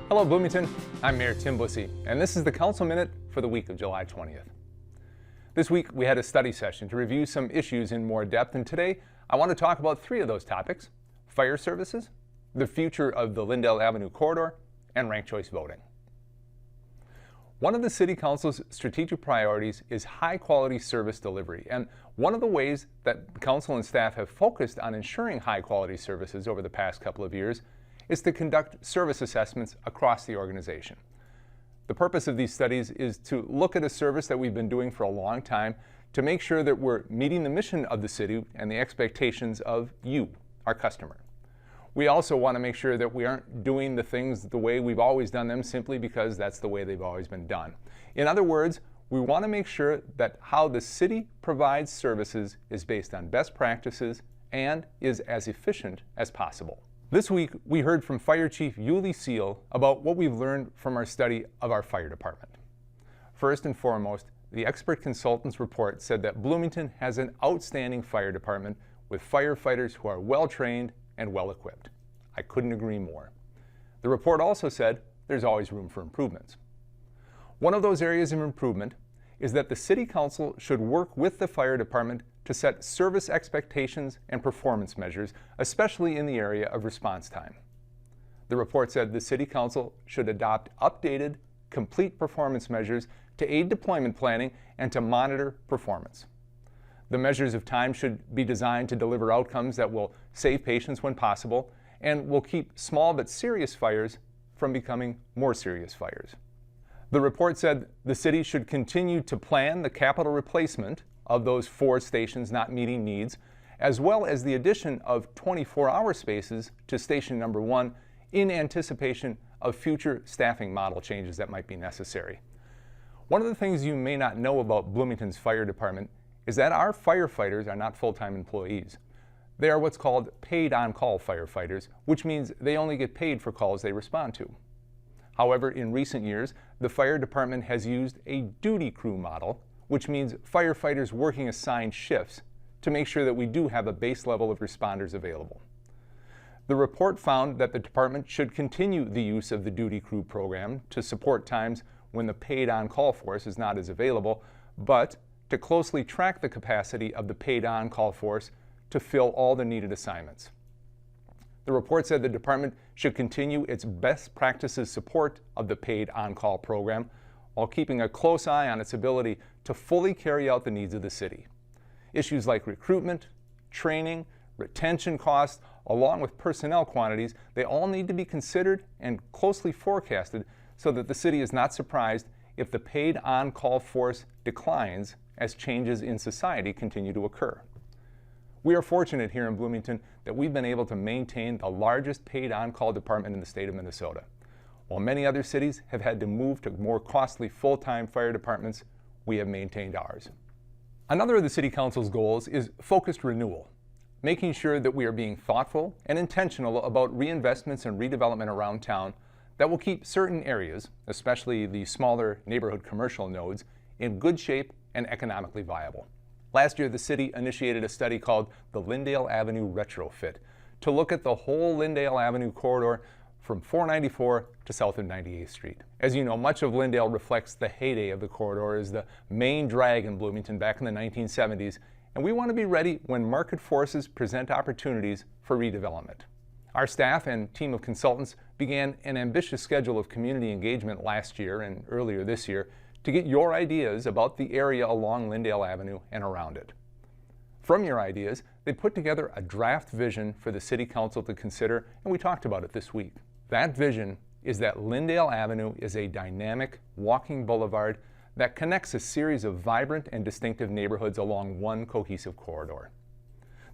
Hello Bloomington, I'm Mayor Tim Busse, and this is the Council Minute for the week of July 20th. This week we had a study session to review some issues in more depth, and today I want to talk about three of those topics: fire services, the future of the Lyndale Avenue corridor, and ranked choice voting. One of the City Council's strategic priorities is high-quality service delivery, and one of the ways that Council and staff have focused on ensuring high-quality services over the past couple of years is to conduct service assessments across the organization. The purpose of these studies is to look at a service that we've been doing for a long time to make sure that we're meeting the mission of the city and the expectations of you, our customer. We also want to make sure that we aren't doing the things the way we've always done them simply because that's the way they've always been done. In other words, we want to make sure that how the city provides services is based on best practices and is as efficient as possible. This week, we heard from Fire Chief Yuli Seal about what we've learned from our study of our fire department. First and foremost, the expert consultant's report said that Bloomington has an outstanding fire department with firefighters who are well-trained and well-equipped. I couldn't agree more. The report also said there's always room for improvements. One of those areas of improvement is that the City Council should work with the fire department to set service expectations and performance measures, especially in the area of response time. The report said the City Council should adopt updated, complete performance measures to aid deployment planning and to monitor performance. The measures of time should be designed to deliver outcomes that will save patients when possible and will keep small but serious fires from becoming more serious fires. The report said the city should continue to plan the capital replacement of those 4 stations not meeting needs, as well as the addition of 24-hour spaces to station number 1 in anticipation of future staffing model changes that might be necessary. One of the things you may not know about Bloomington's fire department is that our firefighters are not full-time employees. They are what's called paid on-call firefighters, which means they only get paid for calls they respond to. However, in recent years, the fire department has used a duty crew model, which means firefighters working assigned shifts to make sure that we do have a base level of responders available. The report found that the department should continue the use of the duty crew program to support times when the paid on-call force is not as available, but to closely track the capacity of the paid on-call force to fill all the needed assignments. The report said the department should continue its best practices support of the paid on-call program while keeping a close eye on its ability to fully carry out the needs of the city. Issues like recruitment, training, retention costs, along with personnel quantities, they all need to be considered and closely forecasted so that the city is not surprised if the paid on-call force declines as changes in society continue to occur. We are fortunate here in Bloomington that we've been able to maintain the largest paid on-call department in the state of Minnesota. While many other cities have had to move to more costly full-time fire departments, we have maintained ours. Another of the City Council's goals is focused renewal, making sure that we are being thoughtful and intentional about reinvestments and redevelopment around town that will keep certain areas, especially the smaller neighborhood commercial nodes, in good shape and economically viable. Last year, the city initiated a study called the Lyndale Avenue Retrofit to look at the whole Lyndale Avenue corridor from 494 to south of 98th Street. As you know, much of Lyndale reflects the heyday of the corridor as the main drag in Bloomington back in the 1970s, and we want to be ready when market forces present opportunities for redevelopment. Our staff and team of consultants began an ambitious schedule of community engagement last year and earlier this year to get your ideas about the area along Lyndale Avenue and around it. From your ideas, they put together a draft vision for the City Council to consider, and we talked about it this week. That vision is that Lyndale Avenue is a dynamic walking boulevard that connects a series of vibrant and distinctive neighborhoods along one cohesive corridor.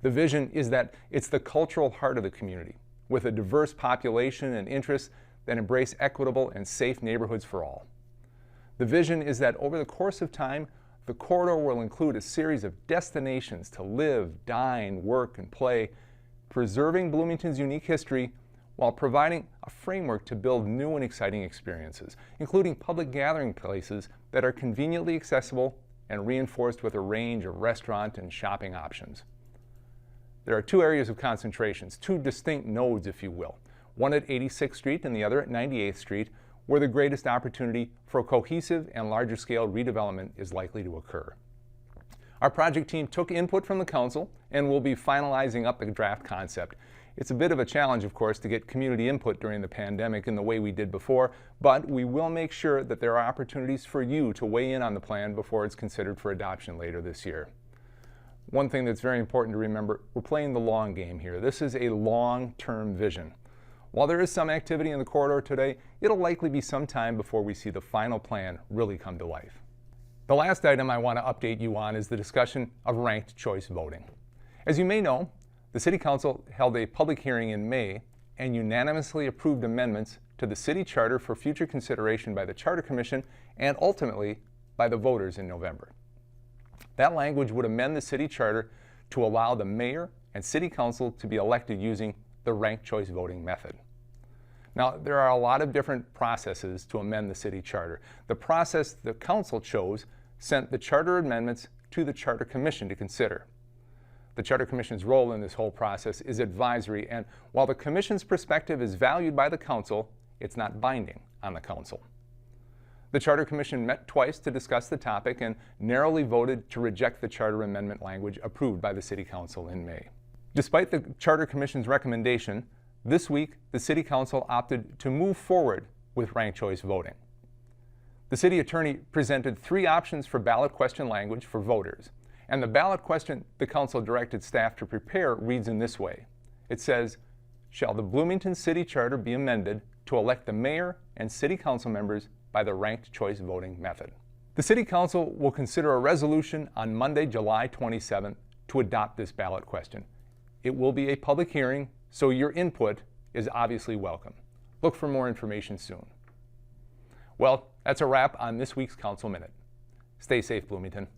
The vision is that it's the cultural heart of the community, with a diverse population and interests that embrace equitable and safe neighborhoods for all. The vision is that over the course of time, the corridor will include a series of destinations to live, dine, work, and play, preserving Bloomington's unique history while providing a framework to build new and exciting experiences, including public gathering places that are conveniently accessible and reinforced with a range of restaurant and shopping options. There are 2 areas of concentrations, 2 distinct nodes, if you will. one at 86th Street and the other at 98th Street, where the greatest opportunity for a cohesive and larger scale redevelopment is likely to occur. Our project team took input from the council and will be finalizing up the draft concept. It's a bit of a challenge, of course, to get community input during the pandemic in the way we did before, but we will make sure that there are opportunities for you to weigh in on the plan before it's considered for adoption later this year. One thing that's very important to remember, we're playing the long game here. This is a long-term vision. While there is some activity in the corridor today, it'll likely be some time before we see the final plan really come to life. The last item I want to update you on is the discussion of ranked choice voting. As you may know, the City Council held a public hearing in May and unanimously approved amendments to the City Charter for future consideration by the Charter Commission and ultimately by the voters in November. That language would amend the City Charter to allow the Mayor and City Council to be elected using the ranked choice voting method. Now, there are a lot of different processes to amend the City Charter. The process the Council chose sent the Charter amendments to the Charter Commission to consider. The Charter Commission's role in this whole process is advisory, and while the Commission's perspective is valued by the Council, it's not binding on the Council. The Charter Commission met twice to discuss the topic and narrowly voted to reject the Charter amendment language approved by the City Council in May. Despite the Charter Commission's recommendation, this week the City Council opted to move forward with ranked choice voting. The City Attorney presented 3 options for ballot question language for voters, and the ballot question the Council directed staff to prepare reads in this way. It says, "Shall the Bloomington City Charter be amended to elect the Mayor and City Council members by the ranked choice voting method?" The City Council will consider a resolution on Monday, July 27th to adopt this ballot question. It will be a public hearing, so your input is obviously welcome. Look for more information soon. Well, that's a wrap on this week's Council Minute. Stay safe, Bloomington.